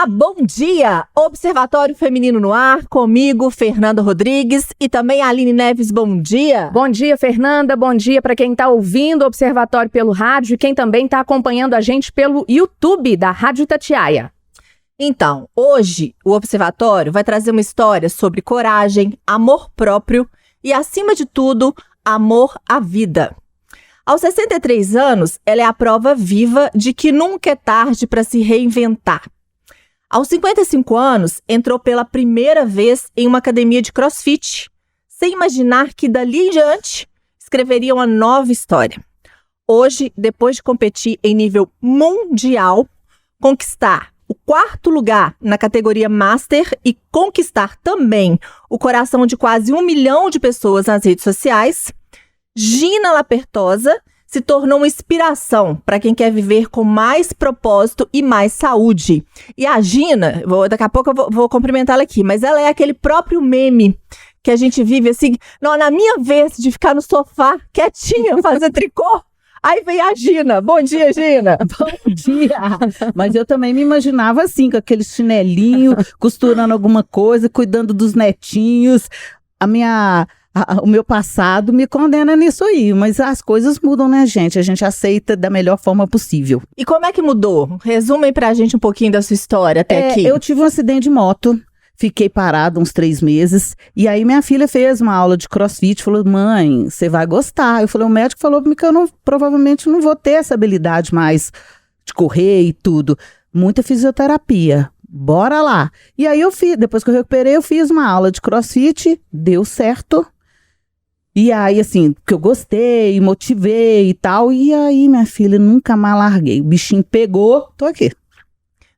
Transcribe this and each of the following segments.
bom dia! Observatório Feminino no ar, comigo, Fernanda Rodrigues e também a Aline Neves, bom dia! Bom dia, Fernanda, bom dia para quem está ouvindo o Observatório pelo rádio e quem também está acompanhando a gente pelo YouTube da Rádio Itatiaia. Então, hoje o Observatório vai trazer uma história sobre coragem, amor próprio e, acima de tudo, amor à vida. Aos 63 anos, ela é a prova viva de que nunca é tarde para se reinventar. Aos 55 anos, entrou pela primeira vez em uma academia de CrossFit, sem imaginar que dali em diante escreveria uma nova história. Hoje, depois de competir em nível mundial, conquistar o 4º lugar na categoria Master e conquistar também o coração de quase 1 milhão de pessoas nas redes sociais, Gina Lapertosa se tornou uma inspiração para quem quer viver com mais propósito e mais saúde. E a Gina, daqui a pouco eu vou cumprimentá-la aqui, mas ela é aquele próprio meme que a gente vive assim, na minha vez de ficar no sofá, quietinha, fazer tricô, aí vem a Gina. Bom dia, Gina. Bom dia. Mas eu também me imaginava assim, com aquele chinelinho, costurando alguma coisa, cuidando dos netinhos. O meu passado me condena nisso aí, mas as coisas mudam, né, gente? A gente aceita da melhor forma possível. E como é que mudou? Resuma aí pra gente um pouquinho da sua história até aqui. Eu tive um acidente de moto, fiquei parada uns 3 meses, e aí minha filha fez uma aula de CrossFit, falou, mãe, você vai gostar. Eu falei, o médico falou pra mim que eu provavelmente não vou ter essa habilidade mais de correr e tudo. Muita fisioterapia. Bora lá. E aí depois que eu recuperei, eu fiz uma aula de CrossFit, deu certo. E aí, assim, que eu gostei, motivei e tal. E aí, minha filha, nunca mais larguei. O bichinho pegou, tô aqui.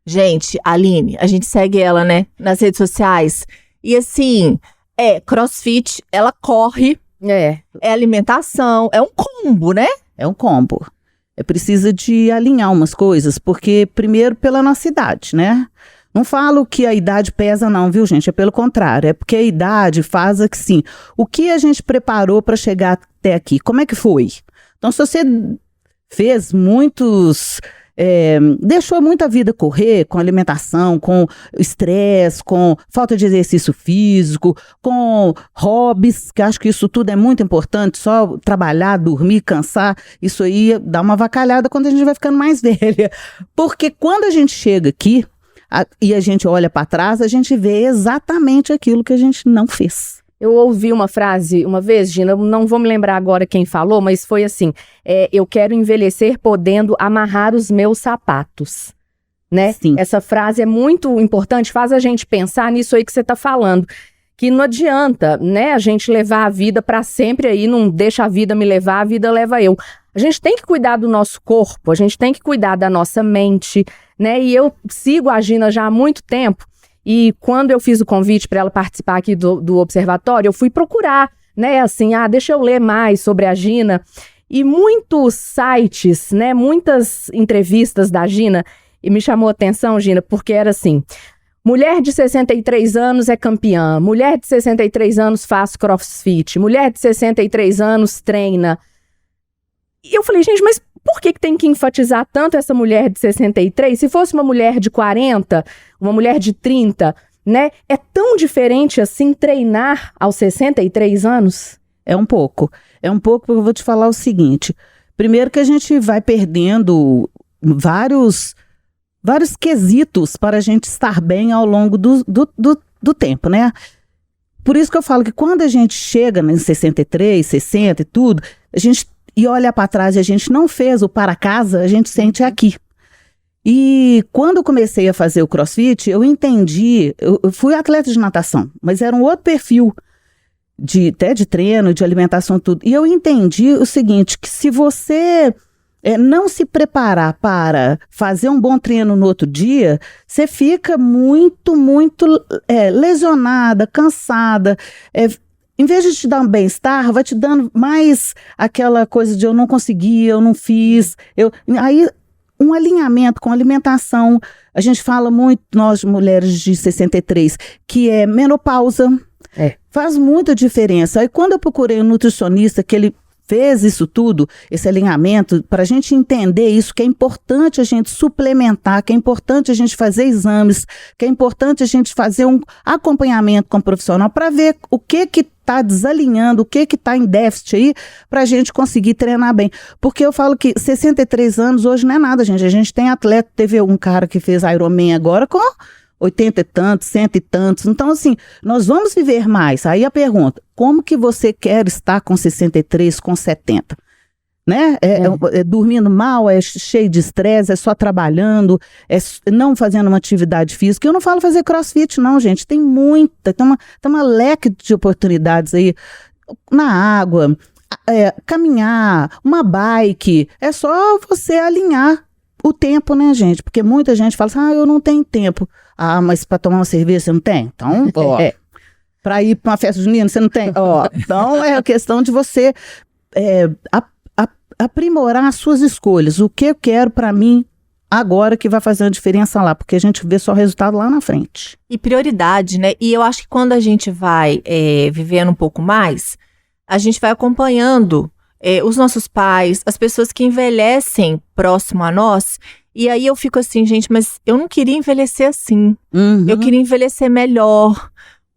Gente, Aline, a gente segue ela, né, nas redes sociais. E assim, CrossFit, ela corre, é alimentação, é um combo, né? É um combo. Precisa de alinhar umas coisas, porque primeiro pela nossa idade, né? Não falo que a idade pesa não, viu, gente? É pelo contrário, é porque a idade faz assim, o que a gente preparou para chegar até aqui? Como é que foi? Então, se você fez deixou muita vida correr com alimentação, com estresse, com falta de exercício físico, com hobbies, que acho que isso tudo é muito importante, só trabalhar, dormir, cansar, isso aí dá uma avacalhada quando a gente vai ficando mais velha. Porque quando a gente chega aqui, e a gente olha para trás, a gente vê exatamente aquilo que a gente não fez. Eu ouvi uma frase uma vez, Gina, não vou me lembrar agora quem falou, mas foi assim, eu quero envelhecer podendo amarrar os meus sapatos, né? Sim. Essa frase é muito importante, faz a gente pensar nisso aí que você está falando, que não adianta, né, a gente levar a vida para sempre aí, não deixa a vida me levar, a vida leva eu. A gente tem que cuidar do nosso corpo, a gente tem que cuidar da nossa mente, né? E eu sigo a Gina já há muito tempo e quando eu fiz o convite para ela participar aqui do Observatório, eu fui procurar, né? Assim, deixa eu ler mais sobre a Gina. E muitos sites, né? Muitas entrevistas da Gina, e me chamou a atenção, Gina, porque era assim, mulher de 63 anos é campeã, mulher de 63 anos faz CrossFit, mulher de 63 anos treina. E eu falei, gente, mas por que tem que enfatizar tanto essa mulher de 63? Se fosse uma mulher de 40, uma mulher de 30, né? É tão diferente assim treinar aos 63 anos? É um pouco porque eu vou te falar o seguinte. Primeiro que a gente vai perdendo vários quesitos para a gente estar bem ao longo do tempo, né? Por isso que eu falo que quando a gente chega em 63, 60 e tudo, a gente olha para trás e a gente não fez o para casa, a gente sente aqui. E quando eu comecei a fazer o CrossFit, eu entendi, eu fui atleta de natação, mas era um outro perfil, até de treino, de alimentação, tudo. E eu entendi o seguinte, que se você não se preparar para fazer um bom treino no outro dia, você fica muito, muito lesionada, cansada, em vez de te dar um bem-estar, vai te dando mais aquela coisa de eu não consegui, eu não fiz. Aí, um alinhamento com alimentação. A gente fala muito, nós mulheres de 63, que é menopausa. Faz muita diferença. Aí, quando eu procurei um nutricionista, que ele fez isso tudo, esse alinhamento, para a gente entender isso, que é importante a gente suplementar, que é importante a gente fazer exames, que é importante a gente fazer um acompanhamento com o profissional para ver o que está desalinhando, o que está em déficit aí, para a gente conseguir treinar bem. Porque eu falo que 63 anos hoje não é nada, gente. A gente tem atleta, teve um cara que fez Ironman agora com 80 e tantos, 100 e tantos. Então, assim, nós vamos viver mais. Aí a pergunta, como que você quer estar com 63, com 70? Né? É dormindo mal, é cheio de estresse, é só trabalhando, não fazendo uma atividade física. Eu não falo fazer crossfit, não, gente. Tem muita, tem uma leque de oportunidades aí na água, caminhar, uma bike. É só você alinhar o tempo, né, gente? Porque muita gente fala assim, eu não tenho tempo. Mas para tomar uma cerveja você não tem? Então, para ir para uma festa junina você não tem? Então, é a questão de você aprimorar as suas escolhas. O que eu quero para mim agora que vai fazer uma diferença lá, porque a gente vê só o resultado lá na frente. E prioridade, né? E eu acho que quando a gente vai vivendo um pouco mais, a gente vai acompanhando os nossos pais, as pessoas que envelhecem próximo a nós, e aí eu fico assim, gente, mas eu não queria envelhecer assim. Eu queria envelhecer melhor.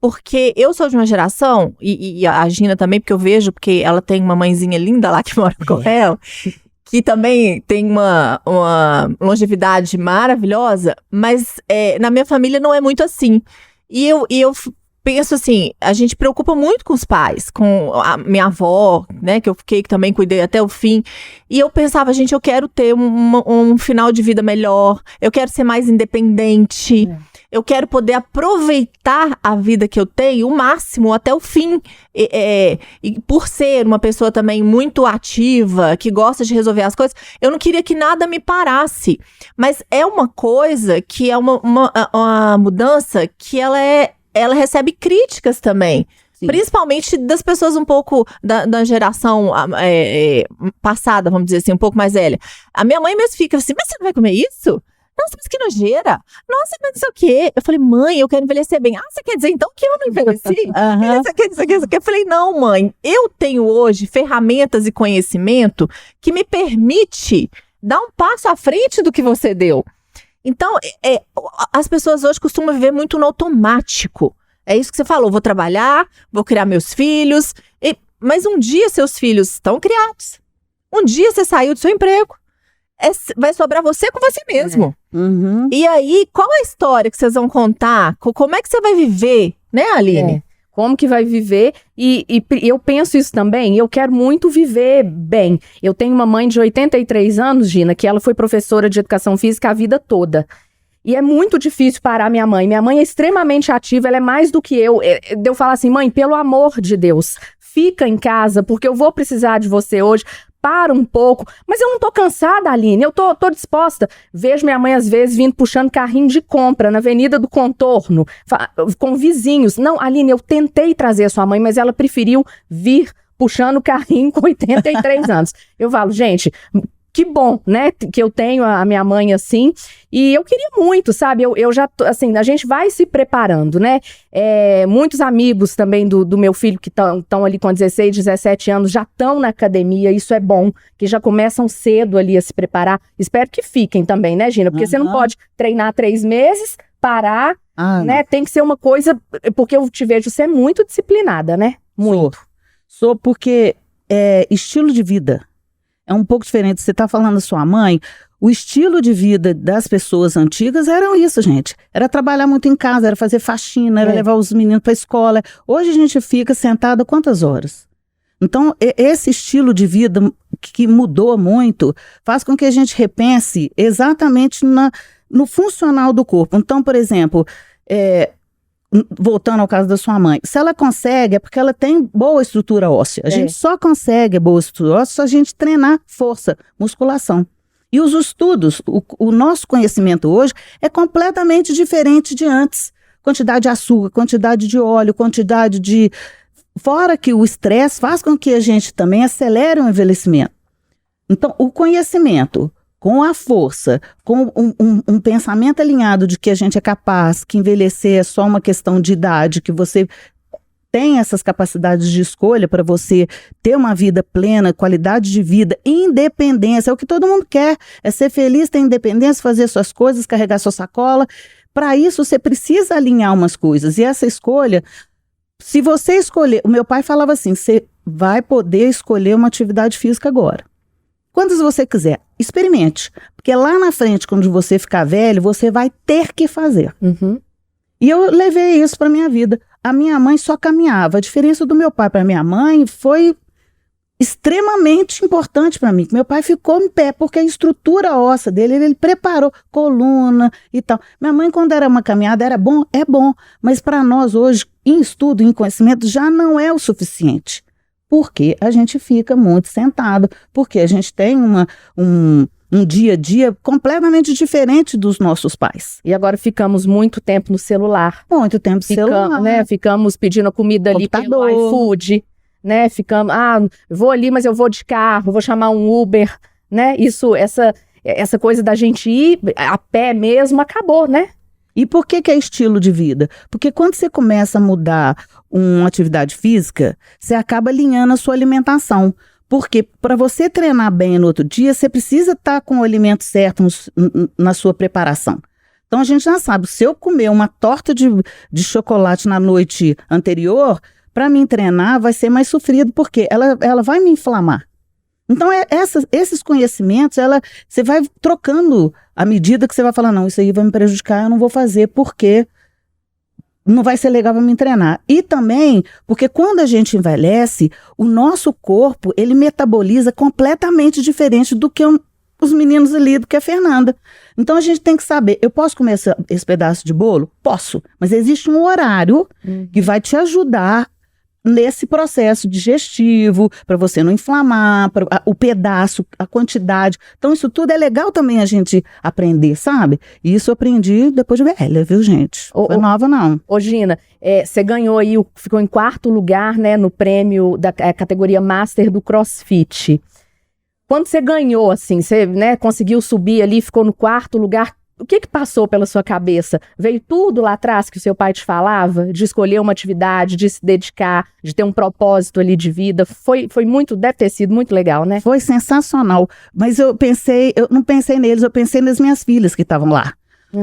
Porque eu sou de uma geração, e a Gina também, porque eu vejo, porque ela tem uma mãezinha linda lá que mora com ela, que também tem uma longevidade maravilhosa, mas na minha família não é muito assim. E eu penso assim, a gente preocupa muito com os pais, com a minha avó, né, que eu fiquei, que também cuidei até o fim. E eu pensava, gente, eu quero ter um final de vida melhor, eu quero ser mais independente. Eu quero poder aproveitar a vida que eu tenho o máximo até o fim. E por ser uma pessoa também muito ativa, que gosta de resolver as coisas, eu não queria que nada me parasse. Mas é uma coisa que é uma mudança que ela recebe críticas também. Sim. Principalmente das pessoas um pouco da geração passada, vamos dizer assim, um pouco mais velha. A minha mãe mesmo fica assim, mas você não vai comer isso? Nossa, mas que nojeira. Nossa, mas não sei o quê. Eu falei, mãe, eu quero envelhecer bem. Você quer dizer então que eu não envelheci? Você quer dizer que eu falei, não, mãe, eu tenho hoje ferramentas e conhecimento que me permite dar um passo à frente do que você deu. Então, as pessoas hoje costumam viver muito no automático. É isso que você falou, vou trabalhar, vou criar meus filhos, mas um dia seus filhos estão criados. Um dia você saiu do seu emprego. Vai sobrar você com você mesmo. E aí, qual a história que vocês vão contar? Como é que você vai viver, né, Aline? Como que vai viver? E eu penso isso também, eu quero muito viver bem. Eu tenho uma mãe de 83 anos, Gina, que ela foi professora de educação física a vida toda. E é muito difícil parar minha mãe. Minha mãe é extremamente ativa, ela é mais do que eu. Eu falo assim, mãe, pelo amor de Deus, fica em casa, porque eu vou precisar de você hoje. Para um pouco, mas eu não tô cansada, Aline, eu tô disposta. Vejo minha mãe às vezes vindo puxando carrinho de compra na Avenida do Contorno, com vizinhos. Não, Aline, eu tentei trazer a sua mãe, mas ela preferiu vir puxando carrinho com 83 anos. Eu falo, gente, que bom, né, que eu tenho a minha mãe assim, e eu queria muito, sabe, eu já, assim, a gente vai se preparando, né, muitos amigos também do meu filho que estão ali com 16, 17 anos, já estão na academia, isso é bom, que já começam cedo ali a se preparar, espero que fiquem também, né, Gina, porque você não pode treinar 3 meses, parar, né, tem que ser uma coisa, porque eu te vejo, você é muito disciplinada, né, muito. Sou porque estilo de vida. É um pouco diferente. Você está falando da sua mãe, o estilo de vida das pessoas antigas era isso, gente. Era trabalhar muito em casa, era fazer faxina, era levar os meninos para a escola. Hoje a gente fica sentada quantas horas? Então, esse estilo de vida que mudou muito faz com que a gente repense exatamente no funcional do corpo. Então, por exemplo, voltando ao caso da sua mãe, se ela consegue é porque ela tem boa estrutura óssea. A gente só consegue boa estrutura óssea se a gente treinar força, musculação. E os estudos, o nosso conhecimento hoje é completamente diferente de antes. Quantidade de açúcar, quantidade de óleo, quantidade de... Fora que o estresse faz com que a gente também acelere o envelhecimento. Então, o conhecimento... com a força, com um pensamento alinhado de que a gente é capaz, que envelhecer é só uma questão de idade, que você tem essas capacidades de escolha para você ter uma vida plena, qualidade de vida, independência, é o que todo mundo quer, é ser feliz, ter independência, fazer suas coisas, carregar sua sacola. Para isso, você precisa alinhar umas coisas, e essa escolha, se você escolher, o meu pai falava assim, você vai poder escolher uma atividade física agora. Quantas você quiser, experimente, porque lá na frente, quando você ficar velho, você vai ter que fazer. Uhum. E eu levei isso para minha vida. A minha mãe só caminhava. A diferença do meu pai para minha mãe foi extremamente importante para mim. Meu pai ficou em pé, porque a estrutura óssea dele, ele preparou coluna e tal. Minha mãe, quando era uma caminhada, era bom? É bom. Mas para nós hoje, em estudo, em conhecimento, já não é o suficiente. Porque a gente fica muito sentado, porque a gente tem um dia a dia completamente diferente dos nossos pais. E agora ficamos muito tempo no celular. Muito tempo no celular. Né? Ficamos pedindo a comida ali pelo iFood, né? Ficamos, vou ali, mas eu vou de carro, vou chamar um Uber, né? Isso, essa coisa da gente ir a pé mesmo acabou, né? E por que é estilo de vida? Porque quando você começa a mudar uma atividade física, você acaba alinhando a sua alimentação. Porque para você treinar bem no outro dia, você precisa estar com o alimento certo na sua preparação. Então a gente já sabe, se eu comer uma torta de chocolate na noite anterior, para mim treinar vai ser mais sofrido, porque ela vai me inflamar. Então, esses conhecimentos, você vai trocando à medida que você vai falar, não, isso aí vai me prejudicar, eu não vou fazer, porque não vai ser legal para me treinar. E também, porque quando a gente envelhece, o nosso corpo, ele metaboliza completamente diferente do que os meninos ali, do que a Fernanda. Então, a gente tem que saber, eu posso comer esse pedaço de bolo? Posso, mas existe um horário que vai te ajudar nesse processo digestivo, para você não inflamar, o pedaço, a quantidade. Então, isso tudo é legal também a gente aprender, sabe? E isso eu aprendi depois de velha, viu, gente? Foi nova, não. Ô, Gina, você ganhou aí, ficou em 4º lugar, né, no prêmio da categoria Master do CrossFit. Quando você ganhou, assim, você, né, conseguiu subir ali, ficou no 4º lugar, o que passou pela sua cabeça? Veio tudo lá atrás que o seu pai te falava? De escolher uma atividade, de se dedicar, de ter um propósito ali de vida? Foi muito, deve ter sido muito legal, né? Foi sensacional. Mas eu não pensei neles, eu pensei nas minhas filhas que estavam lá.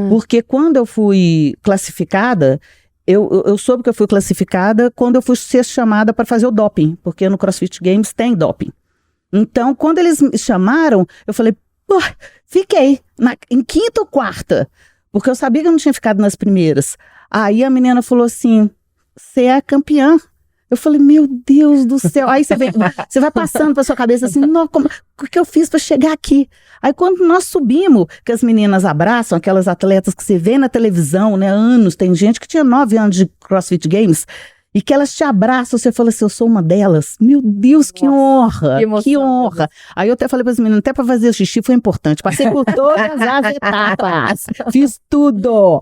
Porque quando eu fui classificada, eu soube que eu fui classificada quando eu fui ser chamada para fazer o doping, porque no CrossFit Games tem doping. Então, quando eles me chamaram, eu falei, pô, fiquei em 5ª ou 4ª, porque eu sabia que eu não tinha ficado nas primeiras. Aí a menina falou assim, você é campeã. Eu falei, meu Deus do céu. Aí você vai passando pra sua cabeça assim, o que eu fiz para chegar aqui? Aí quando nós subimos, que as meninas abraçam, aquelas atletas que você vê na televisão, né, anos, tem gente que tinha 9 anos de CrossFit Games, e que elas te abraçam, você fala assim, eu sou uma delas. Meu Deus, que honra, que honra. Aí eu até falei para as meninas, até para fazer o xixi foi importante. Passei por todas as etapas, fiz tudo.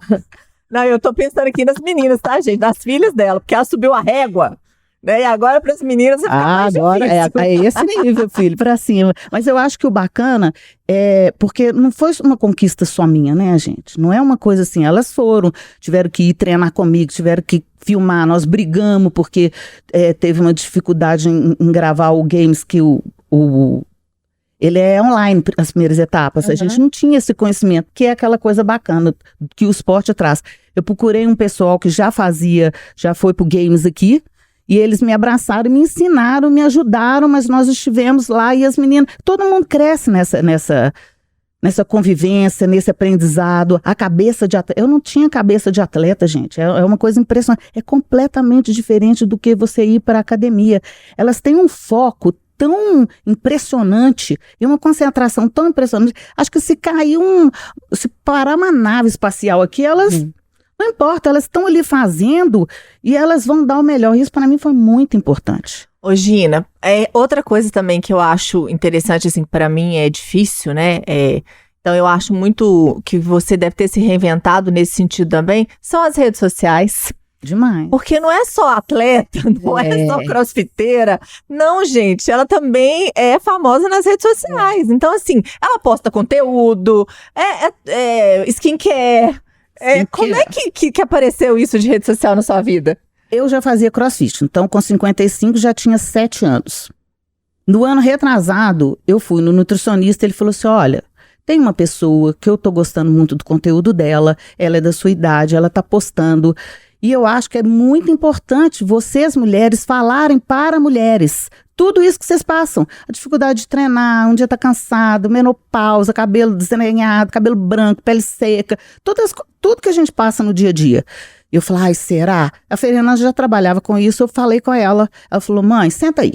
Não, eu tô pensando aqui nas meninas, tá, gente? Das filhas dela, porque ela subiu a régua. Né? E agora para as meninas fica mais agora é esse nível, filho, para cima. Mas eu acho que o bacana é porque não foi uma conquista só minha, né, gente? Não é uma coisa assim, elas tiveram que ir treinar comigo, tiveram que filmar, nós brigamos porque teve uma dificuldade em gravar o Games que ele é online, as primeiras etapas. A gente não tinha esse conhecimento, que é aquela coisa bacana que o esporte traz. Eu procurei um pessoal que já foi pro Games aqui, e eles me abraçaram, me ensinaram, me ajudaram, mas nós estivemos lá e as meninas, todo mundo cresce nessa convivência, nesse aprendizado. A cabeça de atleta, eu não tinha cabeça de atleta, gente, é uma coisa impressionante, é completamente diferente do que você ir para a academia. Elas têm um foco tão impressionante e uma concentração tão impressionante. Acho que se parar uma nave espacial aqui, elas... Não importa, elas estão ali fazendo e elas vão dar o melhor. Isso para mim foi muito importante. Ô Gina, outra coisa também que eu acho interessante, assim, para mim é difícil, né? Então eu acho muito que você deve ter se reinventado nesse sentido também, são as redes sociais. Demais. Porque não é só atleta, não é só crossfiteira. Não, gente, ela também é famosa nas redes sociais. Então, assim, ela posta conteúdo, skincare. Como é que apareceu isso de rede social na sua vida? Eu já fazia crossfit, então com 55 já tinha 7 anos. No ano retrasado, eu fui no nutricionista, ele falou assim, olha, tem uma pessoa que eu tô gostando muito do conteúdo dela, ela é da sua idade, ela tá postando, e eu acho que é muito importante vocês, mulheres, falarem para mulheres tudo isso que vocês passam. A dificuldade de treinar, um dia tá cansado, menopausa, cabelo desgrenhado, cabelo branco, pele seca, tudo que a gente passa no dia a dia. Eu falei, ai, será? A Fernanda já trabalhava com isso, eu falei com ela. Ela falou, mãe, senta aí.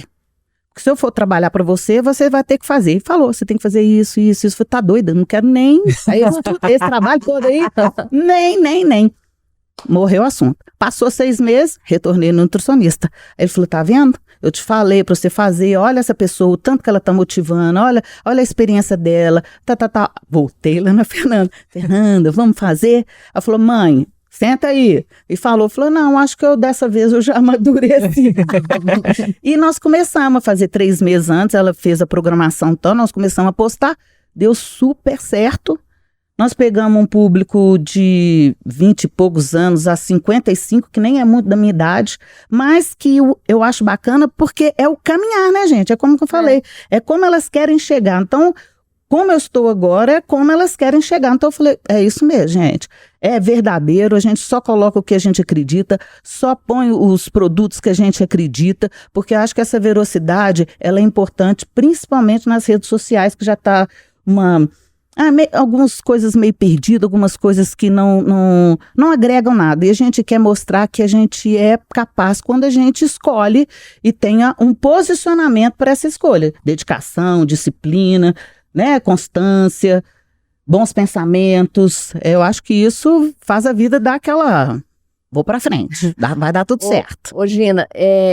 Porque se eu for trabalhar para você, você vai ter que fazer. E falou, você tem que fazer isso. Eu falei, tá doida, não quero nem esse trabalho todo aí. Nem. Morreu o assunto. Passou 6 meses, retornei no nutricionista. Aí ele falou, tá vendo? Eu te falei pra você fazer, olha essa pessoa, o tanto que ela tá motivando, olha a experiência dela, tá. Voltei lá na Fernanda, vamos fazer? Ela falou, mãe, senta aí. E falou, não, acho que dessa vez eu já amadureci. E nós começamos a fazer 3 meses antes, ela fez a programação, então nós começamos a postar, deu super certo. Nós pegamos um público de 20 e poucos anos a 55, que nem é muito da minha idade, mas que eu acho bacana porque é o caminhar, né, gente? É como que eu falei, é como elas querem chegar. Então, como eu estou agora, é como elas querem chegar. Então eu falei, é isso mesmo, gente. É verdadeiro, a gente só coloca o que a gente acredita, só põe os produtos que a gente acredita, porque eu acho que essa velocidade, ela é importante, principalmente nas redes sociais, que já está algumas coisas meio perdidas, algumas coisas que não agregam nada. E a gente quer mostrar que a gente é capaz quando a gente escolhe e tenha um posicionamento para essa escolha. Dedicação, disciplina, né, constância, bons pensamentos. Eu acho que isso faz a vida dar aquela... Vou pra frente, vai dar tudo certo. Ô Gina,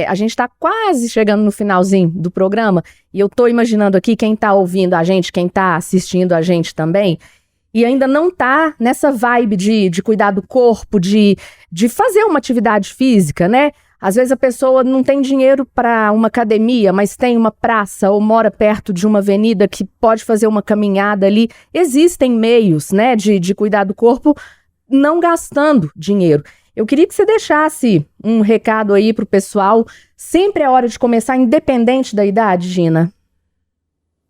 a gente tá quase chegando no finalzinho do programa e eu tô imaginando aqui quem tá ouvindo a gente, quem tá assistindo a gente também, e ainda não tá nessa vibe de cuidar do corpo, de fazer uma atividade física, né? Às vezes a pessoa não tem dinheiro para uma academia, mas tem uma praça ou mora perto de uma avenida que pode fazer uma caminhada ali. Existem meios, né, de cuidar do corpo não gastando dinheiro. Eu queria que você deixasse um recado aí pro pessoal. Sempre é hora de começar, independente da idade, Gina?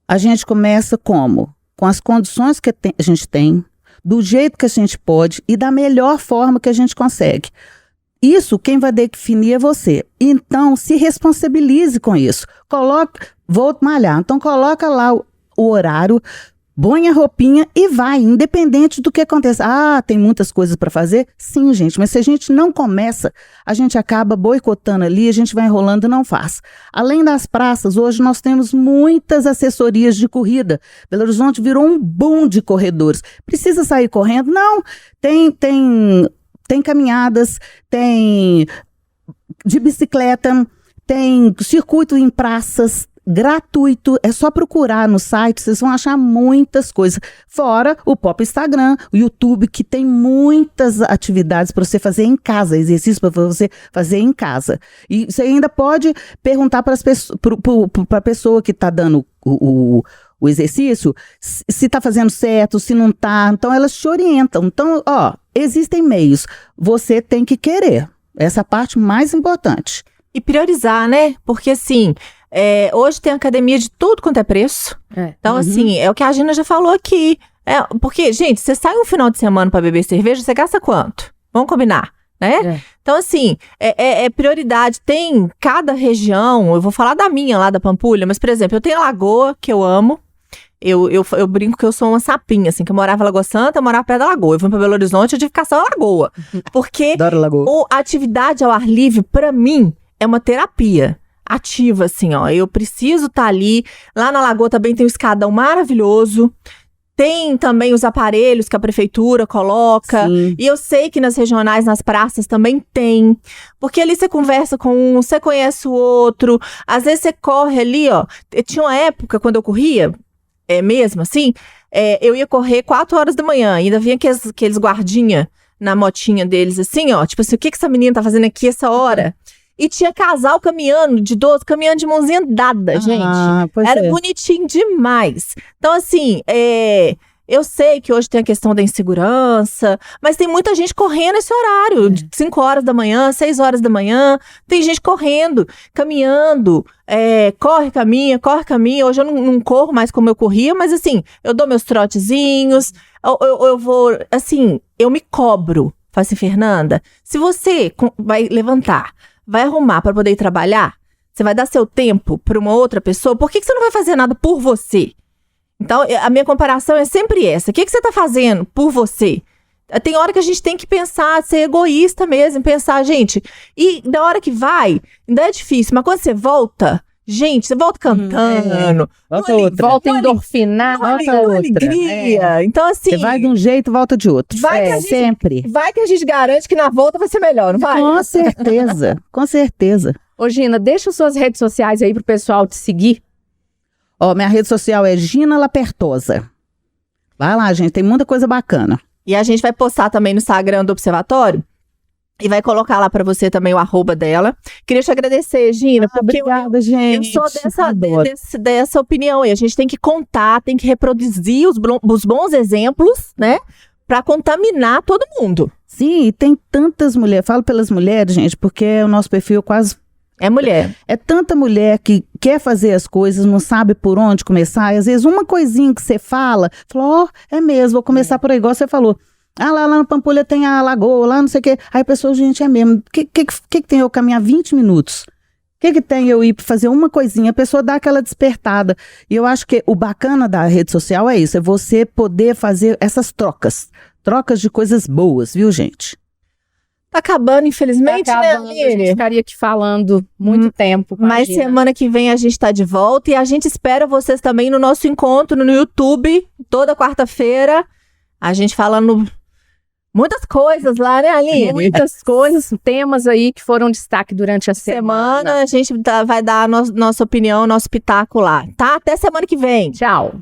A gente começa como? Com as condições que a gente tem, do jeito que a gente pode e da melhor forma que a gente consegue. Isso, quem vai definir é você. Então, se responsabilize com isso. Vou malhar. Então, coloca lá o horário, põe a roupinha e vai, independente do que aconteça. Tem muitas coisas para fazer? Sim, gente, mas se a gente não começa, a gente acaba boicotando ali, a gente vai enrolando e não faz. Além das praças, hoje nós temos muitas assessorias de corrida. Belo Horizonte virou um boom de corredores. Precisa sair correndo? Não, tem caminhadas, tem de bicicleta, tem circuito em praças, gratuito, é só procurar no site, vocês vão achar muitas coisas. Fora o próprio Instagram, o YouTube, que tem muitas atividades para você fazer em casa, exercício para você fazer em casa. E você ainda pode perguntar para a pessoa que está dando o exercício, se está fazendo certo, se não está. Então, elas te orientam. Então, existem meios. Você tem que querer. Essa é a parte mais importante. E priorizar, né? Porque, assim... hoje tem academia de tudo quanto é preço. Então, assim, é o que a Gina já falou aqui. Porque, gente, você sai um final de semana pra beber cerveja, você gasta quanto? Vamos combinar, né? Então, assim, é prioridade. Tem cada região, eu vou falar da minha lá da Pampulha, mas, por exemplo, eu tenho a Lagoa, que eu amo. Eu brinco que eu sou uma sapinha, assim, que eu morava em Lagoa Santa, eu morava perto da Lagoa. Eu fui pra Belo Horizonte, eu tive que ficar só na Lagoa. Porque a atividade ao ar livre, pra mim, é uma terapia ativa, assim, eu preciso estar ali. Lá na Lagoa também tem um escadão maravilhoso, tem também os aparelhos que a prefeitura coloca. Sim. E eu sei que nas regionais, nas praças também tem, porque ali você conversa com um, você conhece o outro, às vezes você corre ali, tinha uma época quando eu corria, mesmo assim, eu ia correr 4 horas da manhã, ainda vinha aqueles guardinha na motinha deles, assim, tipo assim, o que essa menina tá fazendo aqui essa hora? E tinha casal caminhando de 12, caminhando de mãozinha dada, gente. Era bonitinho demais. Então, assim, Eu sei que hoje tem a questão da insegurança, mas tem muita gente correndo esse horário, de 5 horas da manhã, 6 horas da manhã, tem gente correndo, caminhando, corre, caminha. Hoje eu não corro mais como eu corria, mas assim, eu dou meus trotezinhos, eu vou, assim, eu me cobro. Fala assim, Fernanda, se você vai levantar, vai arrumar para poder ir trabalhar, você vai dar seu tempo para uma outra pessoa, por que você não vai fazer nada por você? Então, a minha comparação é sempre essa. O que você tá fazendo por você? Tem hora que a gente tem que pensar, ser egoísta mesmo, pensar, gente, e na hora que vai, ainda é difícil, mas quando você volta, gente, você volta cantando, volta endorfinada, volta alegria. Então, assim... Você vai de um jeito, volta de outro. Sempre. Vai que a gente garante que na volta vai ser melhor, não vai? Com certeza, com certeza. Ô, Gina, deixa suas redes sociais aí pro pessoal te seguir. Ó, minha rede social é Gina Lapertosa. Vai lá, gente, tem muita coisa bacana. E a gente vai postar também no Instagram do Observatório e vai colocar lá pra você também o @, dela. Queria te agradecer, Gina, porque obrigada, gente. eu sou dessa opinião aí. A gente tem que contar, tem que reproduzir os bons exemplos, né? Pra contaminar todo mundo. Sim, e tem tantas mulheres. Falo pelas mulheres, gente, porque o nosso perfil quase... É mulher. É tanta mulher que quer fazer as coisas, não sabe por onde começar. E às vezes uma coisinha que você fala, é mesmo, vou começar por aí, igual você falou. Lá na Pampulha tem a lagoa, lá não sei o quê. Aí a pessoa, gente, é mesmo. O que tem eu caminhar 20 minutos? O que tem eu ir fazer uma coisinha? A pessoa dá aquela despertada. E eu acho que o bacana da rede social é isso, é você poder fazer essas trocas. Trocas de coisas boas, viu, gente? Tá acabando, infelizmente, tá acabando, né, a gente Aline? ficaria aqui falando muito tempo. Mas semana que vem a gente tá de volta e a gente espera vocês também no nosso encontro no YouTube, toda quarta-feira. A gente falando muitas coisas lá, né, Aline? Muitas coisas, temas aí que foram destaque durante a semana. A gente vai dar a nossa opinião, nosso pitaco lá, tá? Até semana que vem. Tchau.